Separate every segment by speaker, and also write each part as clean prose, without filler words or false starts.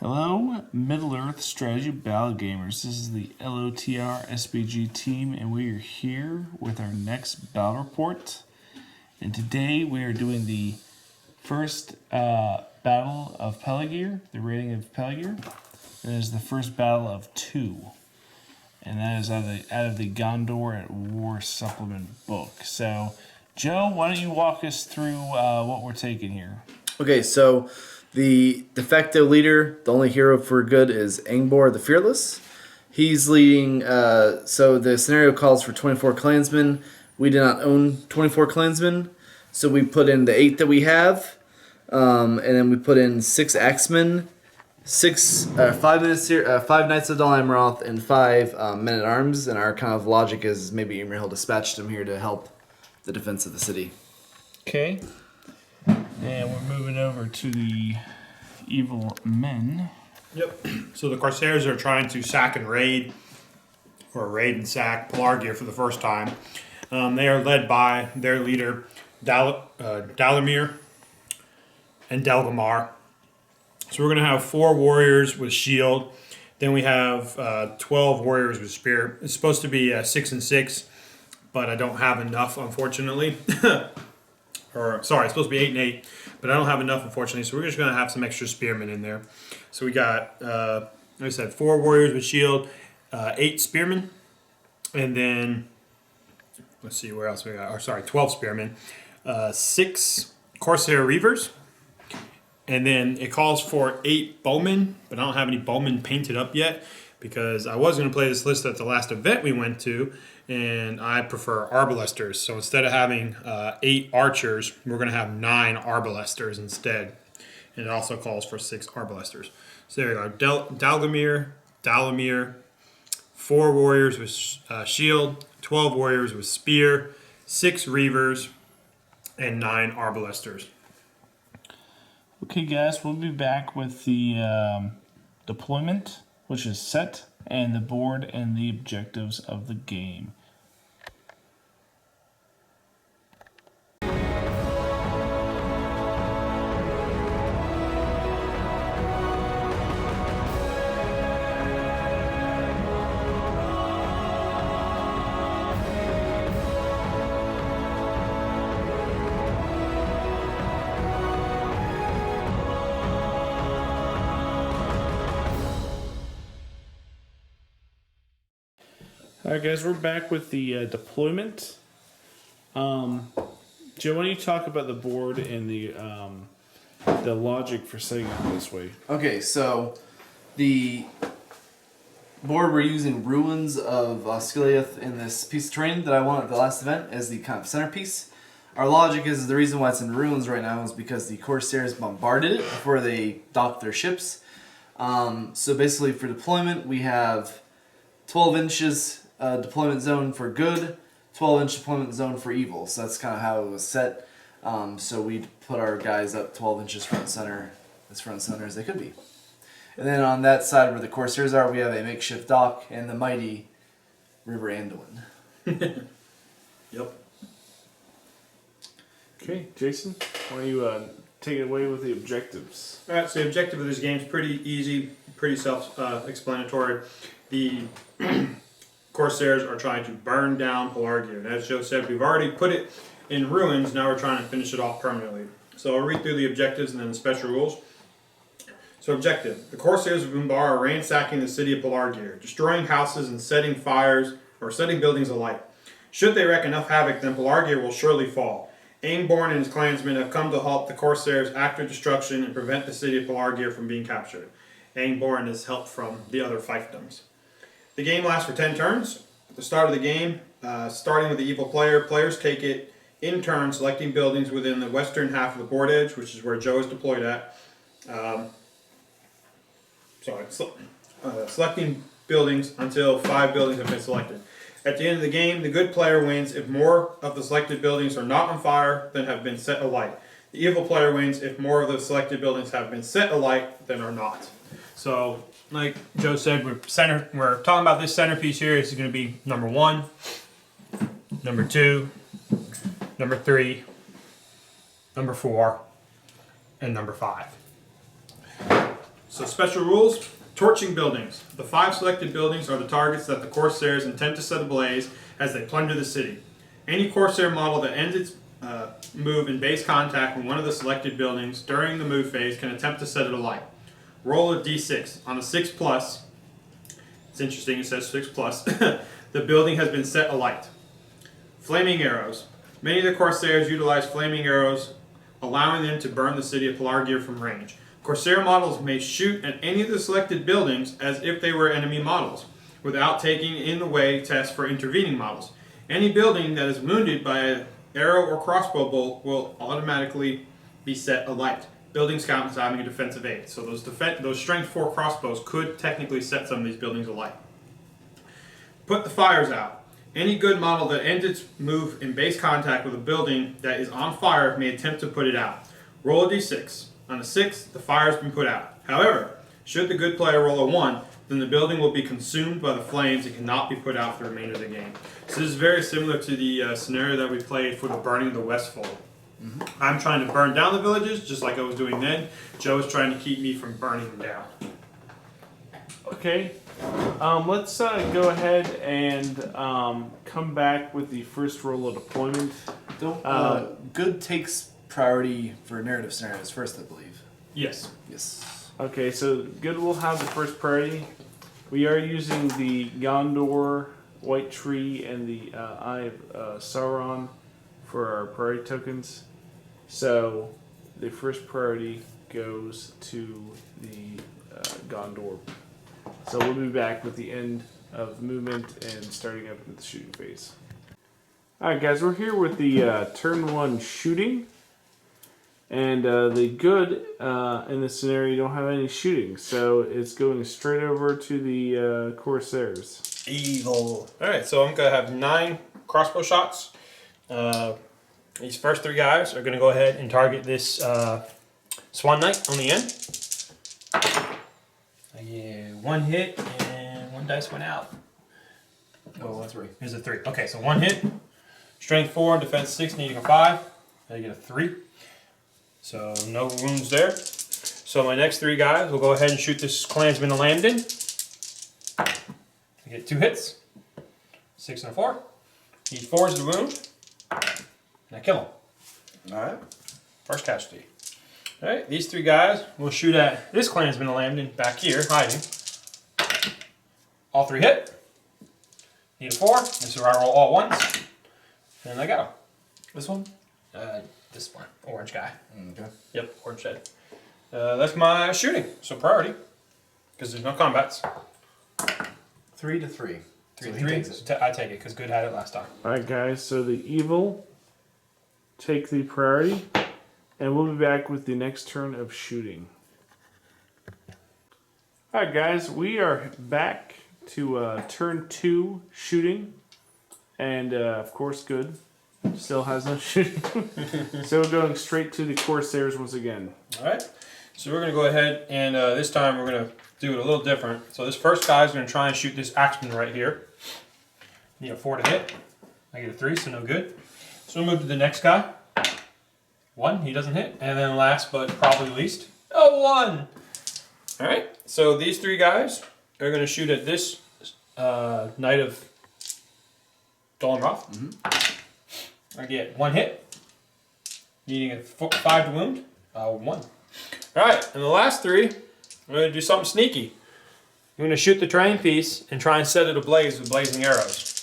Speaker 1: Hello, Middle-earth Strategy Battle Gamers. This is the LOTR SBG team, and we are here with our next battle report. And today we are doing the first battle of Pelagir, the Raiding of Pelargir. And it is the first battle of two, and that is out of the Gondor at War supplement book. So, Joe, why don't you walk us through what we're taking here?
Speaker 2: Okay, so the de facto leader, the only hero for good, is Angbor the Fearless. He's leading, so the scenario calls for 24 clansmen. We do not own 24 clansmen, so we put in the 8 that we have, and then we put in 6 axemen, 5 Knights of Dol-Amroth, and 5 men-at-arms, and our kind of logic is maybe Imrahil dispatched them here to help the defense of the city.
Speaker 1: Okay. And we're moving over to the evil men.
Speaker 3: Yep. So the Corsairs are trying to sack and raid, or raid and sack Pelargir for the first time. They are led by their leader, Dalamir and Delgamar. So we're going to have 4 warriors with shield. Then we have 12 warriors with spear. It's supposed to be 6 and 6, but I don't have enough, unfortunately. It's supposed to be 8 and 8, but I don't have enough, unfortunately, so we're just going to have some extra spearmen in there. So we got, like I said, 4 warriors with shield, 8 spearmen, and then, let's see, where else we got, 12 spearmen, 6 Corsair Reavers, and then it calls for 8 bowmen, but I don't have any bowmen painted up yet, because I was going to play this list at the last event we went to, and I prefer arbalesters. So instead of having 8 archers, we're going to have 9 arbalesters instead. And it also calls for 6 arbalesters. So there we go. Dalamir, 4 warriors with shield, 12 warriors with spear, 6 reavers, and 9 arbalesters.
Speaker 1: Okay, guys, we'll be back with the deployment, which is set, and the board and the objectives of the game. Alright guys, we're back with the deployment. Joe, why don't you talk about the board and the logic for setting it this way?
Speaker 2: Okay, so the board, we're using Ruins of Skiliath in this piece of terrain that I won at the last event as the kind of centerpiece. Our logic is the reason why it's in ruins right now is because the Corsairs bombarded it before they docked their ships. So basically for deployment, we have 12 inches deployment zone for good, 12-inch deployment zone for evil. So that's kind of how it was set. So we'd put our guys up 12 inches front and center, as front and center as they could be. And then on that side where the Corsairs are, we have a makeshift dock and the mighty River Anduin.
Speaker 3: Yep.
Speaker 1: Okay, Jason, why don't you take it away with the objectives?
Speaker 3: All right, so the objective of this game is pretty easy, pretty self-explanatory. The Corsairs are trying to burn down Pelargir. And as Joe said, we've already put it in ruins, now we're trying to finish it off permanently. So I'll read through the objectives and then the special rules. So objective, the Corsairs of Umbar are ransacking the city of Pelargir, destroying houses and setting fires or setting buildings alight. Should they wreak enough havoc, then Pelargir will surely fall. Aimborn and his clansmen have come to halt the Corsairs' active destruction and prevent the city of Pelargir from being captured. Aimborn is help from the other fiefdoms. The game lasts for 10 turns. At the start of the game, starting with the evil player, players take it in turn selecting buildings within the western half of the board edge, which is where Joe is deployed at. Selecting buildings until 5 buildings have been selected. At the end of the game, the good player wins if more of the selected buildings are not on fire than have been set alight. The evil player wins if more of the selected buildings have been set alight than are not. So, like Joe said, we're talking about this centerpiece here. This is going to be number 1, number 2, number 3, number 4, and number 5. So special rules, torching buildings. The 5 selected buildings are the targets that the Corsairs intend to set ablaze as they plunder the city. Any Corsair model that ends its move in base contact with one of the selected buildings during the move phase can attempt to set it alight. Roll a d6. On a 6+, it's interesting, it says 6+, the building has been set alight. Flaming arrows. Many of the Corsairs utilize flaming arrows, allowing them to burn the city of Pelargir from range. Corsair models may shoot at any of the selected buildings as if they were enemy models, without taking in the way tests for intervening models. Any building that is wounded by an arrow or crossbow bolt will automatically be set alight. Buildings count as having a defensive 8, so those strength 4 crossbows could technically set some of these buildings alight. Put the fires out. Any good model that ends its move in base contact with a building that is on fire may attempt to put it out. Roll a d6. On a 6, the fire has been put out. However, should the good player roll a 1, then the building will be consumed by the flames and cannot be put out for the remainder of the game. So this is very similar to the scenario that we played for the burning of the Westfold. I'm trying to burn down the villages, just like I was doing then. Joe is trying to keep me from burning them down.
Speaker 1: Okay. Let's go ahead and come back with the first roll of deployment.
Speaker 2: Good takes priority for narrative scenarios first, I believe.
Speaker 3: Yes.
Speaker 2: Yes.
Speaker 1: Okay, so good will have the first priority. We are using the Gondor, White Tree, and the Eye of Sauron for our priority tokens. So the first priority goes to the Gondor. So we'll be back with the end of movement and starting up with the shooting phase. Alright guys, we're here with the turn 1 shooting. And the good in this scenario don't have any shooting, so it's going straight over to the Corsairs.
Speaker 3: Evil. Alright, so I'm going to have 9 crossbow shots. These first 3 guys are going to go ahead and target this Swan Knight on the end. I get 1 hit and 1 dice went out.
Speaker 2: Oh, 3.
Speaker 3: Here's a 3. Okay, so 1 hit. Strength 4, defense 6, needing a 5. I get a 3. So no wounds there. So my next 3 guys will go ahead and shoot this Clansman of Lambden. I get 2 hits. 6 and a 4. He 4s the wound. And I kill him.
Speaker 2: Alright.
Speaker 3: First casualty. Alright, these 3 guys will shoot at this Clansman of Lambden back here, hiding. All 3 hit. Need a 4. This is where I roll all ones. And I got him.
Speaker 2: This one?
Speaker 3: This one. Orange guy.
Speaker 2: Okay.
Speaker 3: Yep, orange head. That's my shooting. So priority. Because there's no combats.
Speaker 2: 3 to 3.
Speaker 3: 3
Speaker 2: So
Speaker 3: to
Speaker 2: he
Speaker 3: 3.
Speaker 2: takes it.
Speaker 3: I take it because good had it last time.
Speaker 1: Alright guys, so the evil take the priority, and we'll be back with the next turn of shooting. Alright guys, we are back to turn 2 shooting, and of course good still has no shooting. So we're going straight to the Corsairs once again.
Speaker 3: Alright, so we're going to go ahead and this time we're going to do it a little different. So this first guy is going to try and shoot this axeman right here. Need a 4 to hit. I get a 3, so no good. So we'll move to the next guy. 1, he doesn't hit. And then last but probably least, a 1! Alright, so these 3 guys are going to shoot at this Knight of Dolanroth. I get 1 hit, needing a 5 to wound, 1. Alright, and the last 3, I'm going to do something sneaky. I'm going to shoot the terrain piece and try and set it ablaze with blazing arrows.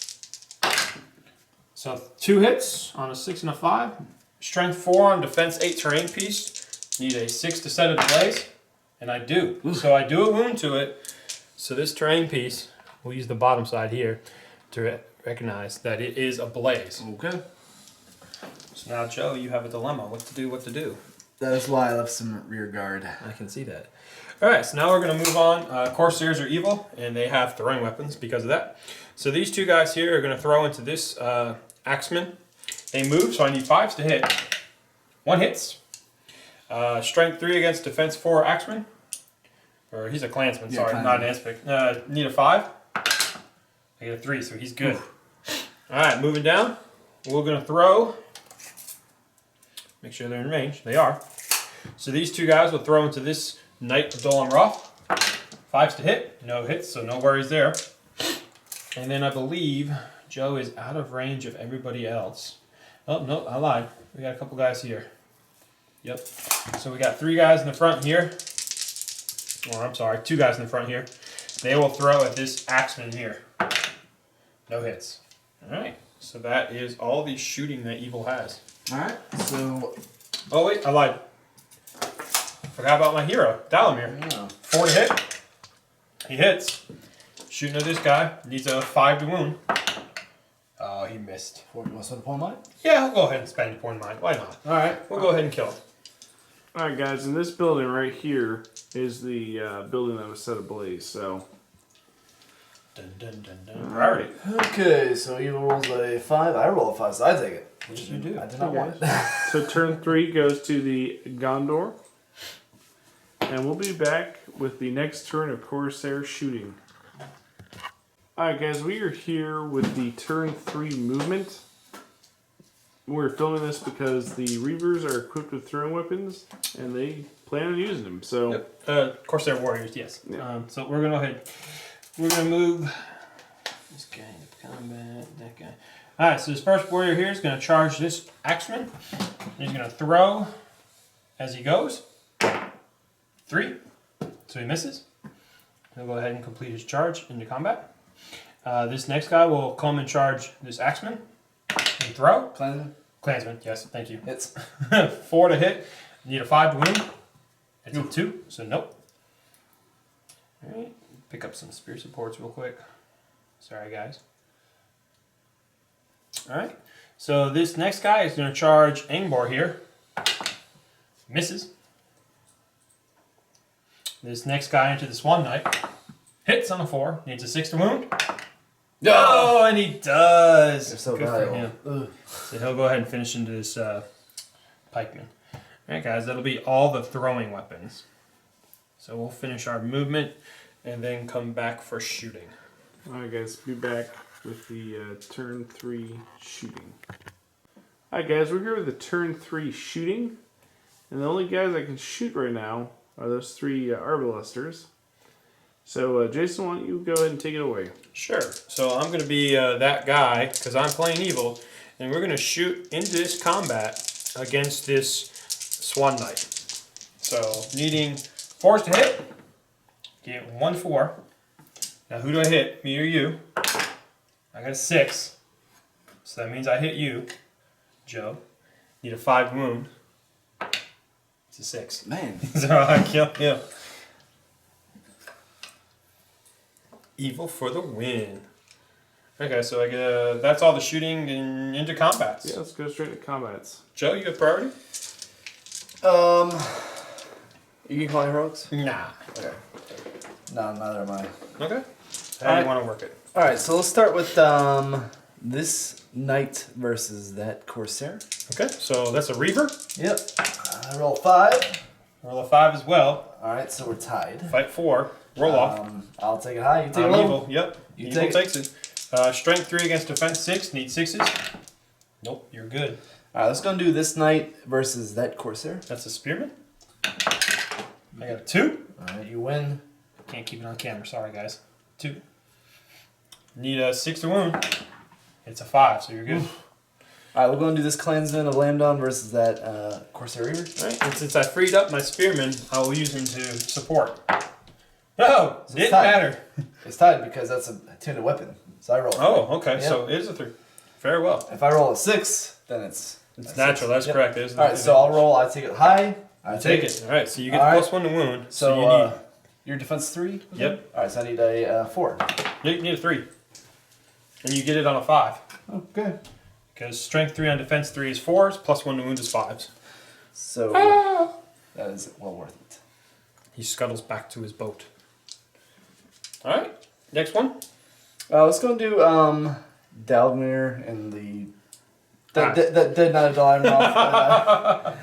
Speaker 3: So 2 hits on a 6 and a 5. Strength 4 on defense 8 terrain piece. Need a 6 to set it ablaze. And I do. So I do a wound to it. So this terrain piece, we'll use the bottom side here to recognize that it is ablaze.
Speaker 2: Okay.
Speaker 3: So now, Joe, you have a dilemma. What to do.
Speaker 2: That is why I left some rear guard.
Speaker 3: I can see that. Alright, so now we're going to move on. Corsairs are evil, and they have throwing weapons because of that. So these 2 guys here are going to throw into this axeman. They move, so I need 5s to hit. 1 hits. Strength 3 against defense 4 axeman. Or he's a clansman,
Speaker 2: Yeah,
Speaker 3: sorry, not an aspect. Need a 5. I get a 3, so he's good. Alright, moving down. We're going to throw. Make sure they're in range. They are. So these 2 guys will throw into this Knight of Dol Amroth. 5s to hit. No hits, so no worries there. And then I believe Joe is out of range of everybody else. Oh, no, I lied. We got a couple guys here. Yep. So we got 3 guys in the front here. Or I'm sorry, 2 guys in the front here. They will throw at this axeman here. No hits. Alright, so that is all the shooting that Evil has.
Speaker 2: Alright, so...
Speaker 3: Oh wait, I lied. Forgot about my hero, Dalamir.
Speaker 2: Yeah.
Speaker 3: 4 to hit. He hits. Shooting at this guy. Needs a 5 to wound. Oh, he missed.
Speaker 2: You want to spend a point of mine?
Speaker 3: Yeah, we'll go ahead and spend a point of mine. Why not?
Speaker 2: Alright.
Speaker 3: We'll go ahead and kill him.
Speaker 1: Alright guys, and this building right here is the building that was set ablaze, so...
Speaker 3: Dun, dun, dun, dun. Priority.
Speaker 2: Okay, so Evil rolls a 5. I roll a 5, so I take it.
Speaker 3: What did you do?
Speaker 2: I did not want it.
Speaker 1: So turn 3 goes to the Gondor. And we'll be back with the next turn of Corsair shooting. Alright guys, we are here with the turn 3 movement. We're filming this because the Reavers are equipped with throwing weapons and they plan on using them. So,
Speaker 3: Yep. Corsair Warriors, yes.
Speaker 1: Yeah.
Speaker 3: So we're going to go ahead. We're going to move this guy into combat, that guy. Alright, so this first warrior here is going to charge this axeman. He's going to throw as he goes. 3. So he misses. He'll go ahead and complete his charge into combat. This next guy will come and charge this axeman and throw. Clansman, yes, thank you.
Speaker 2: Hits.
Speaker 3: 4 to hit. Need a 5 to win. It's a 2, so nope. Alright, pick up some spear supports real quick. Sorry, guys. Alright, so this next guy is going to charge Angbor here. Misses. This next guy into the Swan Knight. Hits on a 4. Needs a 6 to wound. Oh, and he does.
Speaker 2: They're so
Speaker 3: Good
Speaker 2: valuable.
Speaker 3: for him. So he'll go ahead and finish into this pikeman. Alright guys, that'll be all the throwing weapons. So we'll finish our movement and then come back for shooting.
Speaker 1: alright guys, be back with the turn 3 shooting. Alright guys, we're here with the turn 3 shooting. And the only guys I can shoot right now are those 3 arbalesters. So Jason, why don't you go ahead and take it away?
Speaker 3: Sure. So I'm going to be that guy because I'm playing evil, and we're going to shoot into this combat against this Swan Knight. So needing 4s to hit. Get 1 4. Now who do I hit? Me or you? I got a 6. So that means I hit you, Joe. Need a 5 wound. It's a 6.
Speaker 2: Man.
Speaker 3: So I kill him. Evil for the win. Okay, so I get that's all the shooting and into combats.
Speaker 1: Yeah, let's go straight to combats.
Speaker 3: Joe, you got priority?
Speaker 2: You can call me heroics?
Speaker 3: Nah.
Speaker 2: Okay. No, neither am I.
Speaker 3: Okay. How do you want to work it?
Speaker 2: Alright, so let's start with this knight versus that Corsair.
Speaker 3: Okay, so that's a Reaver.
Speaker 2: Yep. I roll 5.
Speaker 3: Roll a 5 as well.
Speaker 2: Alright, so we're tied.
Speaker 3: Fight 4. Roll off.
Speaker 2: I'll take it high. You take it
Speaker 3: I'm
Speaker 2: low.
Speaker 3: evil. Yep.
Speaker 2: You
Speaker 3: Evil
Speaker 2: take it.
Speaker 3: takes it. Strength 3 against defense 6. Need 6s. Nope, you're good.
Speaker 2: Alright, let's go and do this knight versus that Corsair.
Speaker 3: That's a Spearman. I got a 2.
Speaker 2: Alright, you win.
Speaker 3: Can't keep it on camera. Sorry, guys. 2. Need a 6 to wound. It's a 5, so you're good.
Speaker 2: Alright, we'll go and do this Clansman of Lamdon versus that Corsair Reaver.
Speaker 3: Alright, and since I freed up my Spearman, I will use him to support. No!
Speaker 2: So
Speaker 3: Didn't
Speaker 2: tied.
Speaker 3: matter.
Speaker 2: It's tied because that's a tuned weapon. So I roll.
Speaker 3: Oh, okay.
Speaker 2: Yep.
Speaker 3: So it is a 3. Very well.
Speaker 2: If I roll a 6, then it's
Speaker 3: Natural. That's
Speaker 2: Yep.
Speaker 3: correct. It is
Speaker 2: Alright, so I'll roll. I take it high. I
Speaker 3: take it. Alright, so you get
Speaker 2: Alright.
Speaker 3: +1 to wound.
Speaker 2: So
Speaker 3: you need.
Speaker 2: your defense 3?
Speaker 3: Yep.
Speaker 2: Alright, so I need a 4.
Speaker 3: You need a 3. And you get it on a 5.
Speaker 2: Okay.
Speaker 3: Because strength 3 on defense 3 is 4s, +1 to wound is 5s.
Speaker 2: So that is well worth it.
Speaker 3: He scuttles back to his boat. Alright, next one.
Speaker 2: Let's go and do Dalmir and the Dead Knight of Dalamir.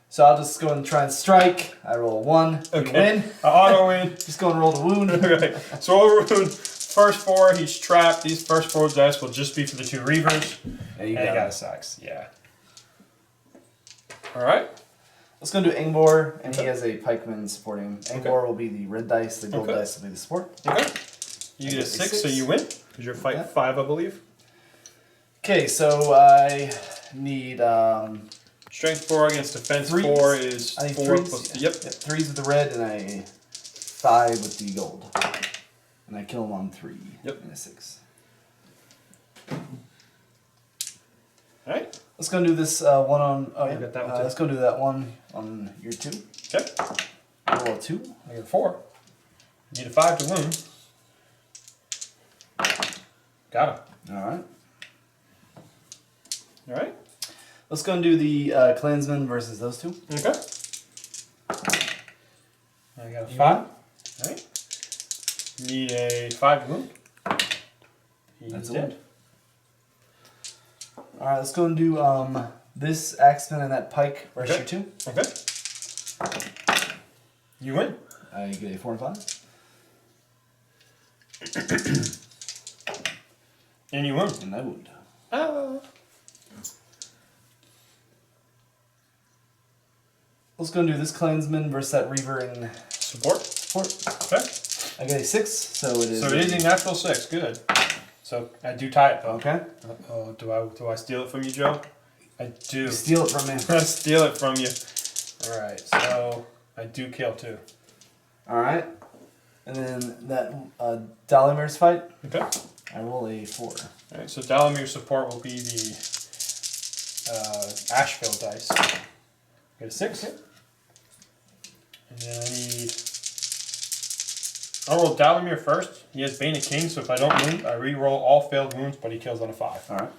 Speaker 2: So I'll just go and try and strike. I roll a 1.
Speaker 3: Okay.
Speaker 2: You win.
Speaker 3: Auto win.
Speaker 2: Just go and roll the wound.
Speaker 3: Okay, so we'll ruin first 4, he's trapped. These first 4 dice will just be for the 2 Reavers.
Speaker 2: Yeah, you
Speaker 3: And he
Speaker 2: got
Speaker 3: got a
Speaker 2: it.
Speaker 3: 6, yeah. Alright.
Speaker 2: Let's go do Angbor, and he has a pikeman supporting him. Angbor
Speaker 3: Okay.
Speaker 2: will be the red dice, the gold
Speaker 3: Okay.
Speaker 2: dice will be the support.
Speaker 3: Okay. You get a 6, so you win. Because you're fight 5, I believe.
Speaker 2: Okay, so I need
Speaker 3: Strength 4 against defense
Speaker 2: threes.
Speaker 3: 4 is
Speaker 2: I need
Speaker 3: 4
Speaker 2: threes.
Speaker 3: plus.
Speaker 2: Yeah.
Speaker 3: Yep.
Speaker 2: 3s with the red and a 5 with the gold. And I kill him on 3.
Speaker 3: Yep.
Speaker 2: And a 6.
Speaker 3: Alright.
Speaker 2: Let's go do this one on. Oh yeah.
Speaker 3: got that one too.
Speaker 2: Let's go do that one on your 2.
Speaker 3: Okay.
Speaker 2: Roll a 2.
Speaker 3: I got a 4. Need a 5 to wound. Got him.
Speaker 2: All right.
Speaker 3: Alright.
Speaker 2: Let's go and do the clansman versus those 2.
Speaker 3: Okay. I got a 5. Alright. Need a 5 to wound. He's
Speaker 2: That's a
Speaker 3: dead.
Speaker 2: wound. All right. Let's go and do this axeman and that pike versus
Speaker 3: Okay.
Speaker 2: your 2.
Speaker 3: Okay. You win.
Speaker 2: I get a 4 and 5.
Speaker 3: And you win.
Speaker 2: And I wound.
Speaker 3: Ah.
Speaker 2: Let's go and do this clansman versus that reaver and
Speaker 3: Support.
Speaker 2: support.
Speaker 3: Okay.
Speaker 2: I get a 6, so it is.
Speaker 3: So it is a natural 6. Good. So I do tie it though.
Speaker 2: Okay.
Speaker 3: Oh, do I steal it from you, Joe? I do.
Speaker 2: You steal it from me.
Speaker 3: I steal it from you. All right. So I do kill too.
Speaker 2: All right. And then that Dalimir's fight,
Speaker 3: Okay.
Speaker 2: I roll a 4.
Speaker 3: All right. So Dalamir's support will be the Asheville dice. Get a 6. And then I need. I'll roll Dalamir first. He has Bane of Kings, so if I don't wound, I re-roll all failed wounds, but he kills on a 5.
Speaker 2: All right.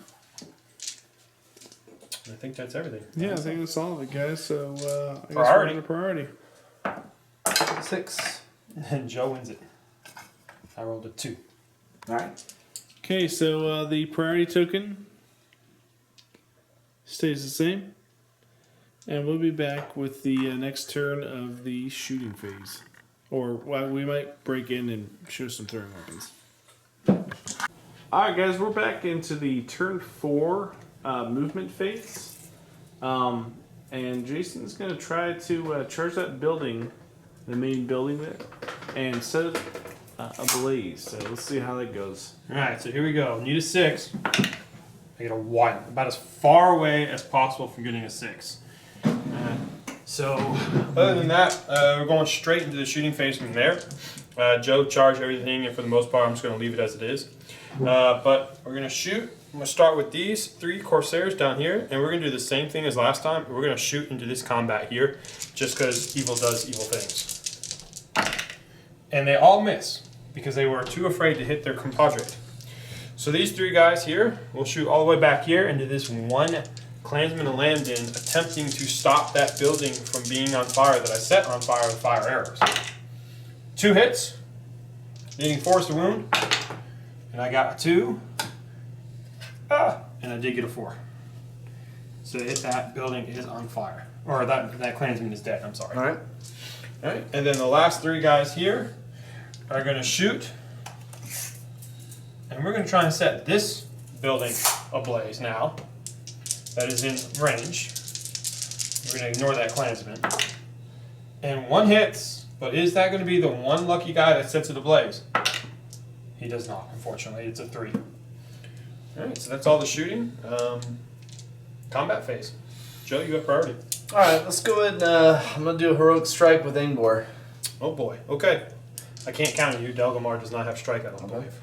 Speaker 3: And I think that's everything.
Speaker 1: Yeah, I think that's all of it, guys. So I guess
Speaker 3: Priority.
Speaker 1: we're on a priority.
Speaker 2: 6.
Speaker 3: And Joe wins it. I rolled a 2.
Speaker 2: All right.
Speaker 1: Okay, so the priority token stays the same. And we'll be back with the next turn of the shooting phase. Or well, we might break in and show some throwing weapons. Alright guys, we're back into the turn 4 movement phase. And Jason's going to try to charge that building, the main building there, and set it ablaze. So let's see how that goes.
Speaker 3: Alright, so here we go. Need a 6. I get a 1. About as far away as possible from getting a 6. So, other than that, we're going straight into the shooting phase from there. Joe charged everything, and for the most part, I'm just going to leave it as it is. But we're going to shoot. I'm going to start with these 3 Corsairs down here, and we're going to do the same thing as last time. We're going to shoot into this combat here, just because evil does evil things. And they all miss, because they were too afraid to hit their compadre. So these 3 guys here will shoot all the way back here into this one clansman to land in, attempting to stop that building from being on fire that I set on fire with fire arrows. 2 hits, needing 4 to wound, and I got a 2, and I did get a 4. So hit that building is on fire, or that clansman is dead. I'm sorry.
Speaker 2: All right.
Speaker 3: All right, and then the last 3 guys here are going to shoot, and we're going to try and set this building ablaze now. That is in range. We're going to ignore that clansman. And 1 hits, but is that going to be the one lucky guy that sets it ablaze? He does not, unfortunately. It's a 3. Alright, so that's all the shooting. Combat phase. Joe, you have priority.
Speaker 2: All right. Let's go ahead and I'm gonna do a heroic strike with Angbor.
Speaker 3: Oh boy. Okay. I can't count on you. Delgamar does not have strike, I don't believe.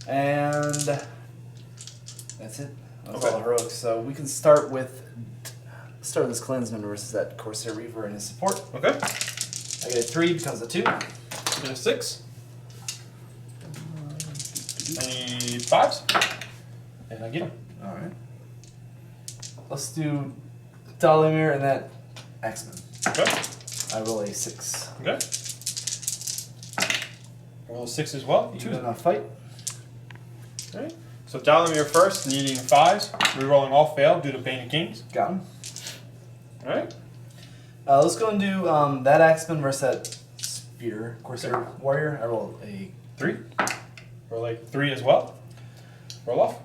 Speaker 2: And that's it. That's
Speaker 3: Okay.
Speaker 2: all heroic. So we can start with this clansman versus that Corsair Reaver and his support.
Speaker 3: Okay.
Speaker 2: I get a 3 becomes a 2.
Speaker 3: And a 6. I need 5s. And I get them.
Speaker 2: All right. Let's do Dalimir and that Axeman.
Speaker 3: Okay.
Speaker 2: I roll a 6.
Speaker 3: Okay. Roll a 6 as well.
Speaker 2: You
Speaker 3: 2.
Speaker 2: gonna fight?
Speaker 3: Alright. So Dalamir first, needing 5s. Rerolling all failed due to Bane of Kings.
Speaker 2: Got him.
Speaker 3: Alright.
Speaker 2: Let's go and do that Axeman versus that Spear Corsair Warrior. I roll a
Speaker 3: 3. Roll a 3 as well. Roll off.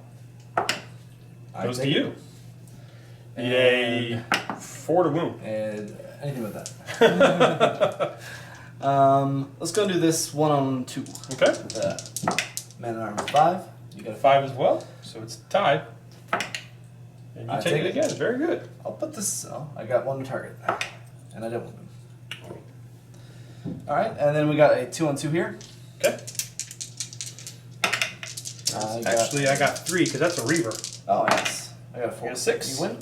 Speaker 2: I
Speaker 3: Goes to
Speaker 2: take
Speaker 3: you. Need a 4 to wound.
Speaker 2: And anything with that. Let's go do this 1-on-2.
Speaker 3: Okay.
Speaker 2: Man at arms 5. You got a
Speaker 3: 5 as well, so it's tied. And you
Speaker 2: I
Speaker 3: take
Speaker 2: take
Speaker 3: it
Speaker 2: it.
Speaker 3: again. Very good.
Speaker 2: I'll put this. Oh, I got one to target, and I doubled him. All right, and then we got a 2-on-2 here.
Speaker 3: Okay. Actually, I got 3 because that's a reaver.
Speaker 2: Oh yes, I got a 4.
Speaker 3: You got a 6.
Speaker 2: You win.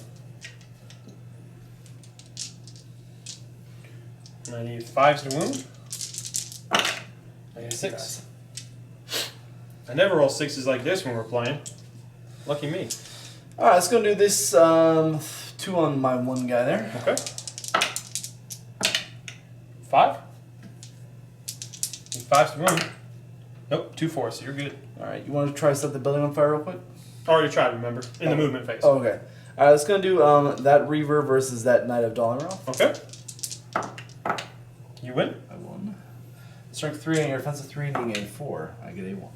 Speaker 3: And I need 5s to wound. I need a 6. I never roll 6s like this when we're playing. Lucky me.
Speaker 2: All right, let's go do this 2 on my one guy there.
Speaker 3: Okay. 5. Need 5s to wound. Nope, 2 4s, so you're good.
Speaker 2: All right, you want to try to set the building on fire real quick?
Speaker 3: Already tried, remember? In the movement phase.
Speaker 2: Oh, okay. All right, let's go do that Reaver versus that Knight of Dalaran.
Speaker 3: Okay. You win.
Speaker 2: I won. Strength 3 and your offensive 3 needing a 4. I get a 1.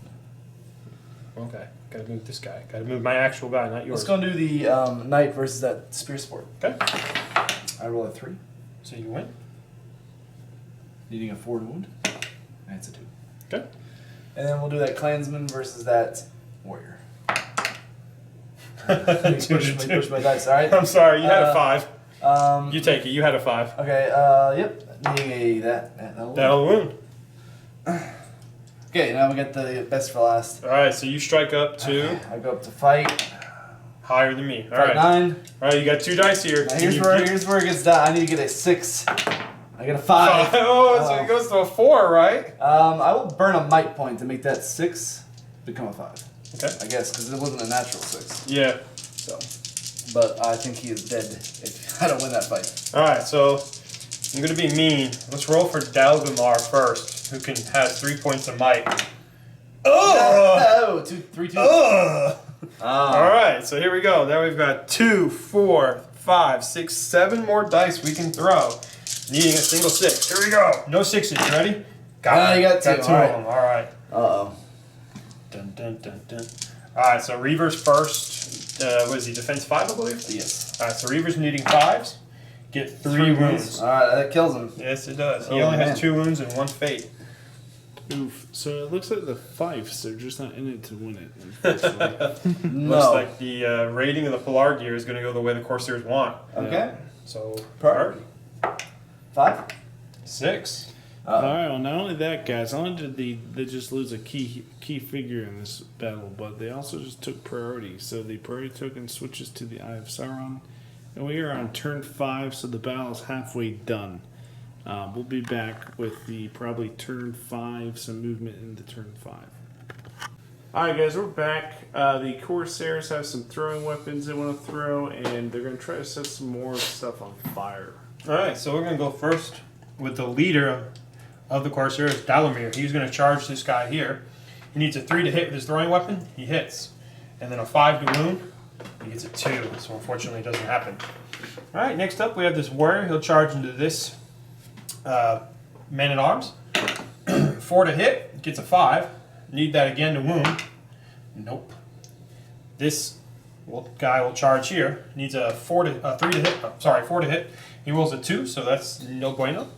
Speaker 3: Okay. Gotta move this guy. Gotta move my actual guy, not yours.
Speaker 2: Let's go do the Knight versus that Spear Sport.
Speaker 3: Okay.
Speaker 2: I roll a 3.
Speaker 3: So you win.
Speaker 2: Needing a 4 to wound. That's a 2.
Speaker 3: Okay.
Speaker 2: And then we'll do that Clansman versus that Warrior. Push my dice, alright?
Speaker 3: I'm sorry, you had a 5. You
Speaker 2: You
Speaker 3: take it, you had a 5.
Speaker 2: Okay, yep. Needing a that'll
Speaker 3: That'll wound.
Speaker 2: Okay, now we get the best for last.
Speaker 3: Alright, so you strike up to
Speaker 2: I go up to fight.
Speaker 3: higher than me.
Speaker 2: Fight
Speaker 3: Alright.
Speaker 2: 9.
Speaker 3: Alright, you got 2 dice here.
Speaker 2: Now here's where it gets done. I need to get a 6. I get a 5.
Speaker 3: Oh, so it goes to a 4, right?
Speaker 2: I will burn a might point to make that 6 become a 5.
Speaker 3: Okay.
Speaker 2: I guess, because it wasn't a natural 6.
Speaker 3: Yeah.
Speaker 2: So, but I think he is dead if I don't win that fight.
Speaker 3: Alright, so I'm gonna be mean. Let's roll for Dalgamar first, who has 3 points of might.
Speaker 2: Oh, 2, 3, 2.
Speaker 3: Alright, so here we go. Now we've got 2, 4, 5, 6, 7 more dice we can throw. Needing a single 6. Here we go. No 6s. You ready?
Speaker 2: You got 2.
Speaker 3: Got 2 of them. Alright.
Speaker 2: Uh-oh.
Speaker 3: Dun, dun, dun, dun. Alright, so Reaver's first. What is he? Defense 5, I believe?
Speaker 2: Yes.
Speaker 3: Alright, so Reaver's needing 5s. Get 3 wounds.
Speaker 2: Alright, that kills him.
Speaker 3: Yes, it does. He
Speaker 2: Oh,
Speaker 3: only
Speaker 2: man.
Speaker 3: has 2 wounds and 1 fate.
Speaker 1: Oof. So it looks like the Fiefs, they're just not in it to win it, unfortunately.
Speaker 2: No.
Speaker 3: Looks like the raiding of the Pelargir is going to go the way the Corsairs want.
Speaker 2: Okay.
Speaker 3: So,
Speaker 2: Priority. 5.
Speaker 3: 6.
Speaker 1: Alright, well, not only that, guys, not only did they just lose a key figure in this battle, but they also just took priority. So the priority token switches to the Eye of Sauron, and we are on turn 5, so the battle is halfway done. We'll be back with the probably turn 5, some movement into turn 5. Alright guys, we're back. The Corsairs have some throwing weapons they want to throw, and they're going to try to set some more stuff on fire.
Speaker 3: Alright, so we're going to go first with the leader of the Corsairs, Dalamir. He's going to charge this guy here. He needs a 3 to hit with his throwing weapon. He hits. And then a 5 to wound. He gets a 2, so unfortunately it doesn't happen. Alright, next up we have this warrior. He'll charge into this man-at-arms. 4 to hit, gets a 5. Need that again to wound. Nope. This guy will charge here. Needs a 3 to hit. 4 to hit. He rolls a 2, so that's no bueno.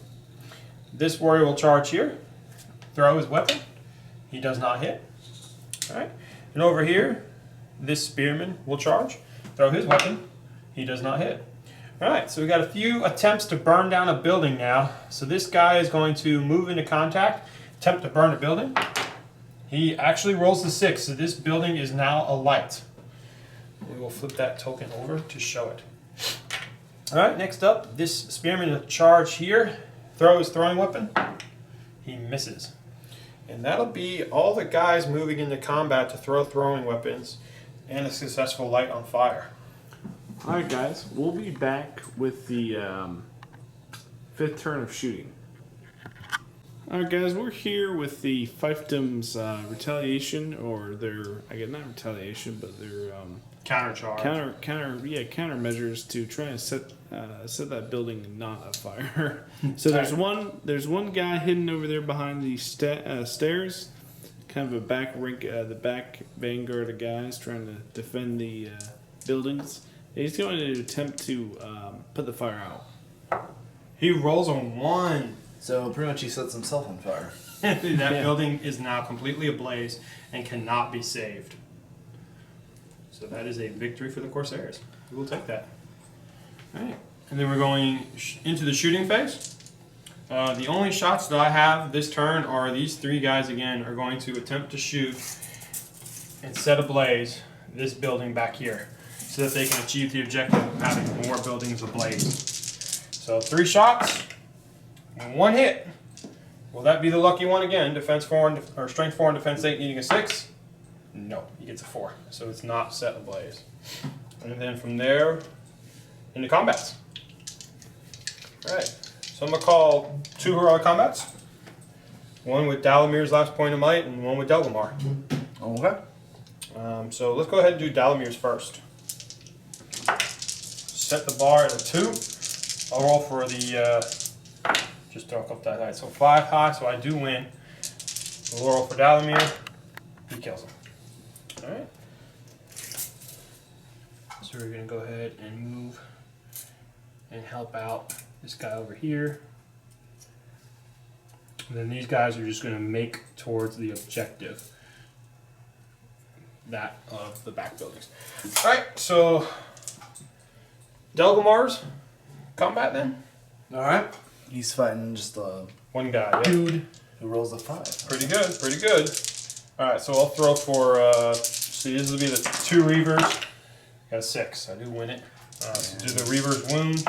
Speaker 3: This warrior will charge here. Throw his weapon. He does not hit. Alright. And over here, this spearman will charge. Throw his weapon. He does not hit. Alright, so we got a few attempts to burn down a building now. So this guy is going to move into contact, attempt to burn a building. He actually rolls the 6, so this building is now alight. We will flip that token over to show it. Alright, next up, this spearman will charge here, throw his throwing weapon. He misses. And that'll be all the guys moving into combat to throw throwing weapons and a successful light on fire.
Speaker 1: Alright guys, we'll be back with the 5th turn of shooting. Alright guys, we're here with the Fiefdoms retaliation, or their, not retaliation, but their
Speaker 3: Countercharge.
Speaker 1: countermeasures to try and set that building not afire. So there's one guy hidden over there behind the stairs, kind of a back rank, the back vanguard of guys trying to defend the buildings. He's going to attempt to put the fire out.
Speaker 4: He rolls a 1.
Speaker 2: So pretty much he sets himself on fire.
Speaker 4: That building is now completely ablaze and cannot be saved. So that is a victory for the Corsairs. We will take that. All right. And then we're going into the shooting phase. The only shots that I have this turn are these 3 guys again are going to attempt to shoot and set ablaze this building back here so that they can achieve the objective of having more buildings ablaze. So 3 shots and 1 hit. Will that be the lucky one again? Defense 4 or strength 4 and defense 8 needing a 6? No, he gets a 4. So it's not set ablaze. And then from there into combats. Alright. So I'm going to call 2 heroic combats. One with Dalamir's last point of might and one with Delgamar.
Speaker 2: Okay.
Speaker 4: So let's go ahead and do Dalamir's first. Set the bar at a 2. I'll roll for the, just throw a couple dice. Alright, so 5 high, so I do win. We'll roll for Dalamir. He kills him. Alright. So we're going to go ahead and move and help out this guy over here. And then these guys are just going to make towards the objective. That of the back buildings. Alright, so Delgamar's combat then?
Speaker 2: Alright. He's fighting just
Speaker 4: One guy, yeah.
Speaker 2: dude who rolls a 5.
Speaker 4: Pretty good, pretty good. Alright, so I'll throw for, see, this will be the 2 Reavers. Got a 6, I do win it. So do the Reavers wound.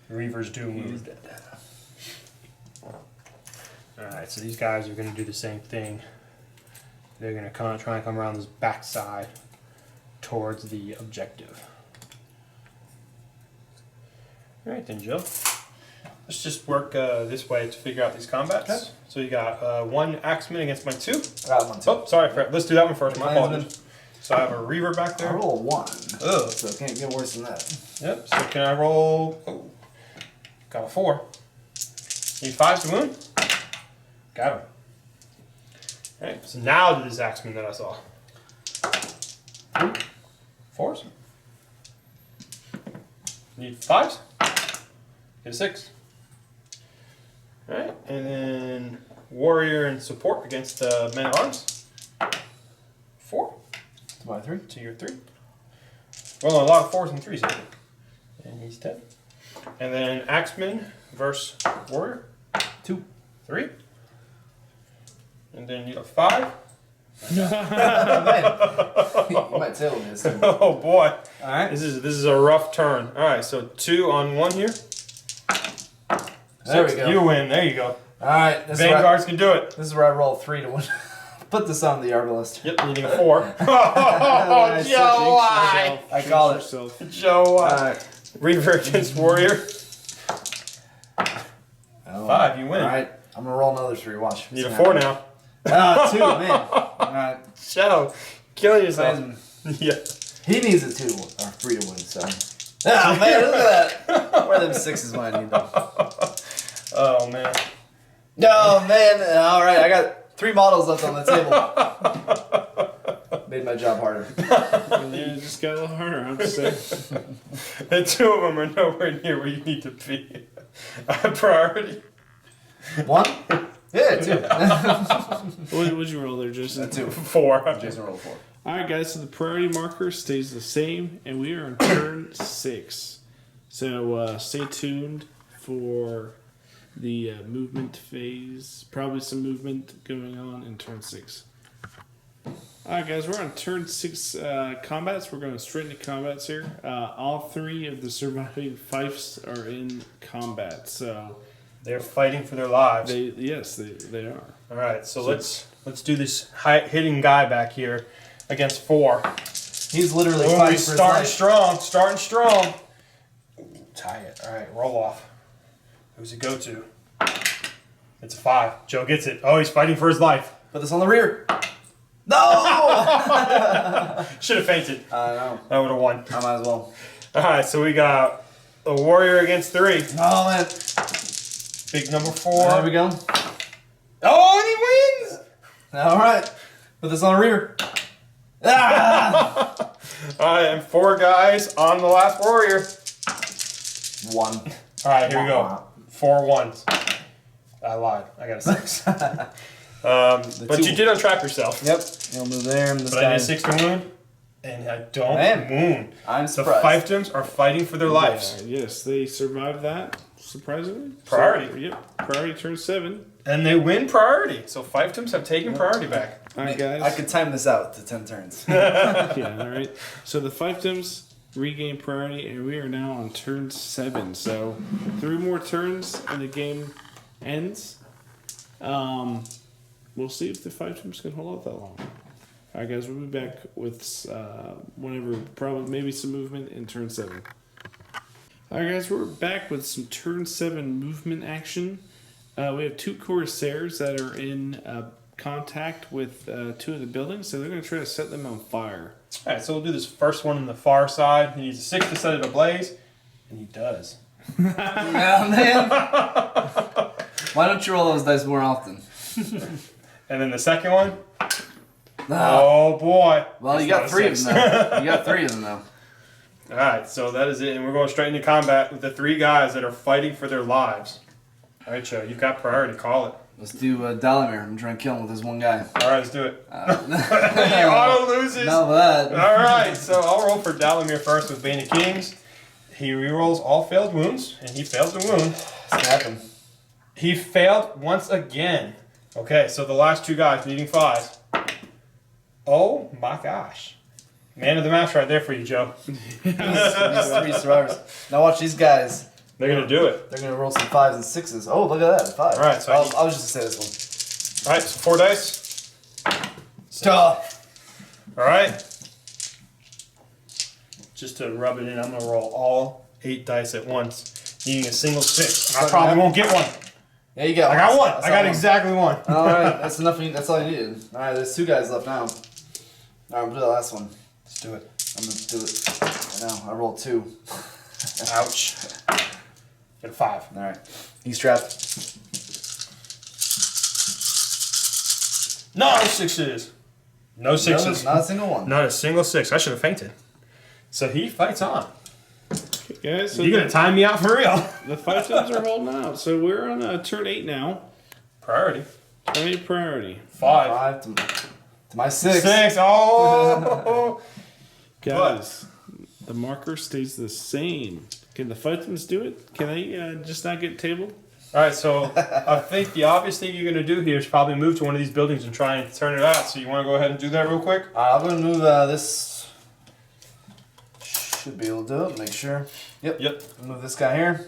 Speaker 4: The Reavers do wound. Alright, so these guys are going to do the same thing. They're going to try and come around this back side towards the objective. Alright then, Joe. Let's just work this way to figure out these combats. Okay. So you got 1 Axeman against my 2.
Speaker 2: I got 1 too.
Speaker 4: Oh, sorry, let's do that one first. My apologies. So I have a Reaver back there.
Speaker 2: I roll a 1.
Speaker 4: Ugh.
Speaker 2: So it can't get worse than that.
Speaker 4: Yep, so can I roll... Oh, got a 4. Need 5 to wound? Got him. Alright, so now to this Axeman that I saw. 4s? Need 5s? Get a 6. Alright, and then Warrior and Support against Men at Arms. 4.
Speaker 2: To my 3.
Speaker 4: To your 3. Well, a lot of 4s and 3s here. And he's dead. And then Axeman versus Warrior.
Speaker 2: 2.
Speaker 4: 3. And then you have 5.
Speaker 2: You might tail him this.
Speaker 4: Oh boy.
Speaker 2: Alright.
Speaker 4: This is a rough turn. Alright, so 2 on 1 here. 6.
Speaker 2: There we go.
Speaker 4: You win. There you go.
Speaker 2: Alright.
Speaker 4: Vanguards can do it.
Speaker 2: This is where I roll 3 to win. Put this on the arbor list.
Speaker 4: Yep, needing a 4. Oh, Joe, why?
Speaker 2: I call it.
Speaker 4: Joe, why? Reaver against Warrior. 5, you win.
Speaker 2: Alright. I'm going to roll another 3. Watch.
Speaker 4: Need a 4 now.
Speaker 2: 2, man. Alright.
Speaker 4: Joe, killing yourself. Yeah.
Speaker 2: He needs a 2 or 3 to win, so. Oh, man, look at that. Where are them 6s when I need them?
Speaker 4: Oh, man.
Speaker 2: Oh, man. Alright, I got 3 models left on the table. Made my job harder.
Speaker 1: Yeah, it just got a little harder, I'm just saying.
Speaker 4: And 2 of them are nowhere near where you need to be. Priority.
Speaker 2: 1? Yeah, 2.
Speaker 1: What'd you roll there, Jason?
Speaker 2: 2.
Speaker 4: 4.
Speaker 2: Jason rolled 4.
Speaker 1: Alright guys, so the priority marker stays the same, and we are on turn 6. So stay tuned for the movement phase. Probably some movement going on in turn 6. Alright guys, we're on turn 6 combats. We're going straight into combats here. All 3 of the surviving fiefs are in combat, so...
Speaker 4: They're fighting for their lives.
Speaker 1: They are.
Speaker 4: All right, so let's do this hitting guy back here against 4.
Speaker 2: He's literally
Speaker 4: Oh,
Speaker 2: fighting
Speaker 4: he's
Speaker 2: for his
Speaker 4: starting
Speaker 2: life.
Speaker 4: strong, starting strong. Ooh, tie it. All right, roll off. Who's it go to? It's a 5. Joe gets it. Oh, he's fighting for his life.
Speaker 2: Put this on the rear. No!
Speaker 4: Should have fainted.
Speaker 2: I know.
Speaker 4: That would have won.
Speaker 2: I might as well.
Speaker 4: All right, so we got a warrior against 3.
Speaker 2: Oh, man.
Speaker 4: Big number 4.
Speaker 2: There we go.
Speaker 4: Oh, and he wins!
Speaker 2: All right. Put this on the rear. Ah!
Speaker 4: All right, and 4 guys on the last warrior.
Speaker 2: 1.
Speaker 4: All right, here we go. 4 ones. I lied. I got a 6. But you did untrap yourself.
Speaker 2: Yep. He'll move there. This
Speaker 4: But
Speaker 2: guy.
Speaker 4: I did 6 to wound. And I don't
Speaker 2: Man,
Speaker 4: wound.
Speaker 2: I'm
Speaker 4: The
Speaker 2: surprised.
Speaker 4: fiefdoms are fighting for their lives.
Speaker 1: Yes, they survived that, surprisingly.
Speaker 4: Priority.
Speaker 1: So, yep, priority turn 7.
Speaker 4: And they win priority. So fiefdoms have taken priority back.
Speaker 1: All right, guys.
Speaker 2: I could time this out to 10 turns.
Speaker 1: Yeah, all right. So the fiefdoms regain priority, and we are now on turn 7. So 3 more turns, and the game ends. We'll see if the fiefdoms can hold out that long. All right, guys. We'll be back with whenever, probably maybe some movement in turn 7. All right, guys. We're back with some turn 7 movement action. We have 2 Corsairs that are in contact with 2 of the buildings, so they're going to try to set them on fire.
Speaker 4: All right, so we'll do this first one on the far side. He needs a 6 to set it ablaze, and he does.
Speaker 2: Yeah, man. Why don't you roll those dice more often?
Speaker 4: And then the second one.
Speaker 2: Ah.
Speaker 4: Oh boy.
Speaker 2: Well, you
Speaker 4: It's
Speaker 2: got
Speaker 4: not a
Speaker 2: 3 of
Speaker 4: 6.
Speaker 2: them though. You got 3 of them though.
Speaker 4: All right, so that is it, and we're going straight into combat with the 3 guys that are fighting for their lives. All right, Joe, you've got priority. Call it.
Speaker 2: Let's do Dalamir. I'm trying to kill him with this one guy.
Speaker 4: All right, let's do it. He
Speaker 2: No,
Speaker 4: auto loses.
Speaker 2: not for that.
Speaker 4: All right, so I'll roll for Dalamir first with Bane of Kings. He rerolls all failed wounds, and he fails the wound.
Speaker 2: Snap him.
Speaker 4: He failed once again. Okay, so the last 2 guys needing 5s. Oh my gosh. Man of the match right there for you, Joe.
Speaker 2: These 3 survivors. Now watch these guys.
Speaker 4: They're going to do it.
Speaker 2: They're going to roll some 5s and 6s. Oh, look at that. 5.
Speaker 4: All right, so
Speaker 2: I was just going to say this
Speaker 4: All right, so 4 dice.
Speaker 2: one.
Speaker 4: All right. Just to rub it in, I'm going to roll all 8 dice at once, needing a single 6. And I probably won't get one.
Speaker 2: Yeah, you got
Speaker 4: I got one.
Speaker 2: That's
Speaker 4: I got
Speaker 2: all
Speaker 4: exactly one.
Speaker 2: All right, that's enough. That's all I needed. All right, there's 2 guys left now. All right, I'm gonna do the last one.
Speaker 4: Let's do it.
Speaker 2: I'm gonna do it right now. I rolled 2.
Speaker 4: Ouch. Get a 5.
Speaker 2: All right, he's trapped.
Speaker 4: No 6s. No 6s.
Speaker 2: Not a single one.
Speaker 4: Not a single 6. I should have fainted. So he fights on.
Speaker 1: Okay, guys. So
Speaker 4: You gonna time me out for real?
Speaker 1: the fiefdoms are holding out. So we're on turn 8 now.
Speaker 4: Priority.
Speaker 1: Turn 8 priority.
Speaker 4: 5.
Speaker 2: 5 to my 6.
Speaker 4: 6. Oh.
Speaker 1: Guys, the marker stays the same. Can the fiefdoms do it? Can they just not get tabled?
Speaker 4: All right. So I think the obvious thing you're gonna do here is probably move to one of these buildings and try and turn it out. So you want to go ahead and do that real quick?
Speaker 2: I'm gonna move this. Should be able to do it. Make sure. Yep. Move this guy here.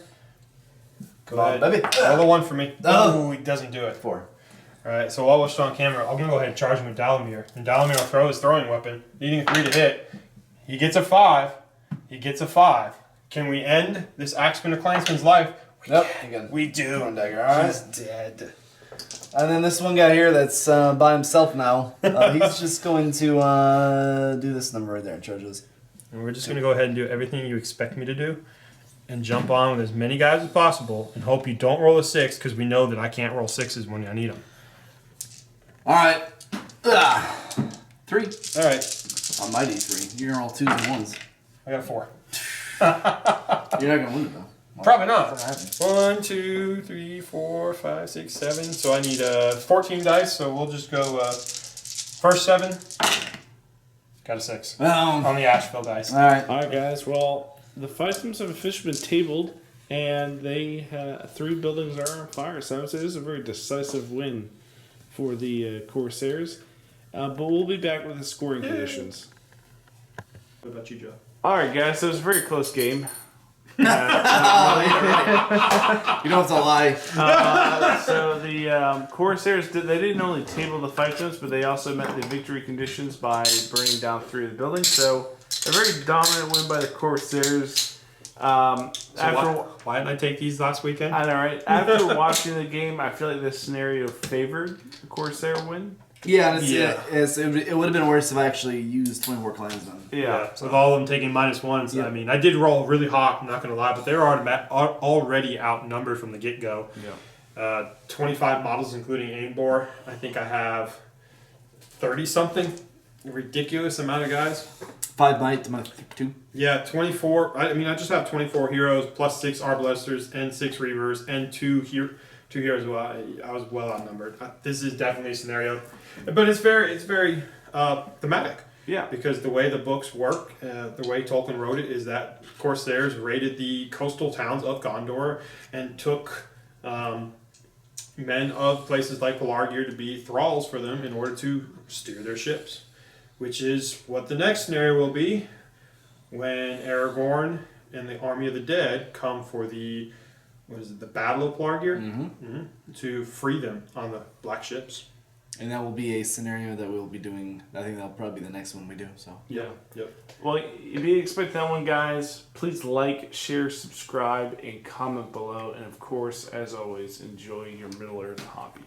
Speaker 4: Go
Speaker 2: Come on,
Speaker 4: ahead.
Speaker 2: baby.
Speaker 4: Roll the 1 for me.
Speaker 2: Oh.
Speaker 4: Oh, he doesn't do it.
Speaker 2: 4.
Speaker 4: All right, so while we're still on camera, I'm going to go ahead and charge him with Dalamir. And Dalamir will throw his throwing weapon, needing a 3 to hit. He gets a 5. He gets a 5. Can we end this Axeman of Clansman's life?
Speaker 2: Yep. Again.
Speaker 4: We do.
Speaker 2: One dagger. All right.
Speaker 4: He's dead.
Speaker 2: And then this one guy here that's by himself now. He's just going to do this number right there and charge this.
Speaker 4: And we're just going to go ahead and do everything you expect me to do and jump on with as many guys as possible and hope you don't roll a 6 because we know that I can't roll 6s when I need them.
Speaker 2: All right. 3.
Speaker 4: All right.
Speaker 2: On my D3. You're going to roll 2s and 1s.
Speaker 4: I got a 4.
Speaker 2: You're not going to win it though.
Speaker 4: Probably not.
Speaker 2: What's gonna happen?
Speaker 4: 1, 2, 3, 4, 5, 6, 7. So I need 14 dice. So we'll just go first 7. Got a 6 on the Asheville dice.
Speaker 2: All right.
Speaker 1: All right, guys. Well, the fiefdoms have officially been tabled, and they 3 buildings are on fire. So I would say this is a very decisive win for the Corsairs. But we'll be back with the scoring conditions.
Speaker 4: What about you, Joe?
Speaker 1: All right, guys. So it was a very close game.
Speaker 2: You don't have to lie.
Speaker 1: So the Corsairs they didn't only table the fiefdoms, but they also met the victory conditions by burning down 3 of the buildings. So a very dominant win by the Corsairs.
Speaker 4: Why didn't I take these last weekend?
Speaker 1: I know, right? After watching the game, I feel like this scenario favored the Corsair win.
Speaker 2: Yeah, and it would have been worse if I actually used 24 Clansmen.
Speaker 1: Yeah.
Speaker 4: With all of them taking -1s,
Speaker 2: Yeah.
Speaker 4: I mean, I did roll really hot, I'm not going to lie, but they were already outnumbered from the get-go.
Speaker 1: Yeah.
Speaker 4: 25 models, including Aimbor. I think I have 30-something. A ridiculous amount of guys.
Speaker 2: 5 might to my 2.
Speaker 3: Yeah, 24. I mean, I just have 24 heroes plus 6 arbalesters and 6 reavers and 2 heroes. Well, I was well outnumbered. This is definitely a scenario, but it's very thematic.
Speaker 1: Yeah.
Speaker 3: Because the way the books work, the way Tolkien wrote it, is that Corsairs raided the coastal towns of Gondor and took men of places like Pelagir to be thralls for them in order to steer their ships. Which is what the next scenario will be when Aragorn and the army of the dead come for the Battle of Pelargir? To free them on the black ships.
Speaker 2: And that will be a scenario that we'll be doing. I think that'll probably be the next one we do. So
Speaker 3: Yeah. Yep.
Speaker 1: Well, if you expect that one, guys, please like, share, subscribe, and comment below. And of course, as always, enjoy your Middle Earth hobby.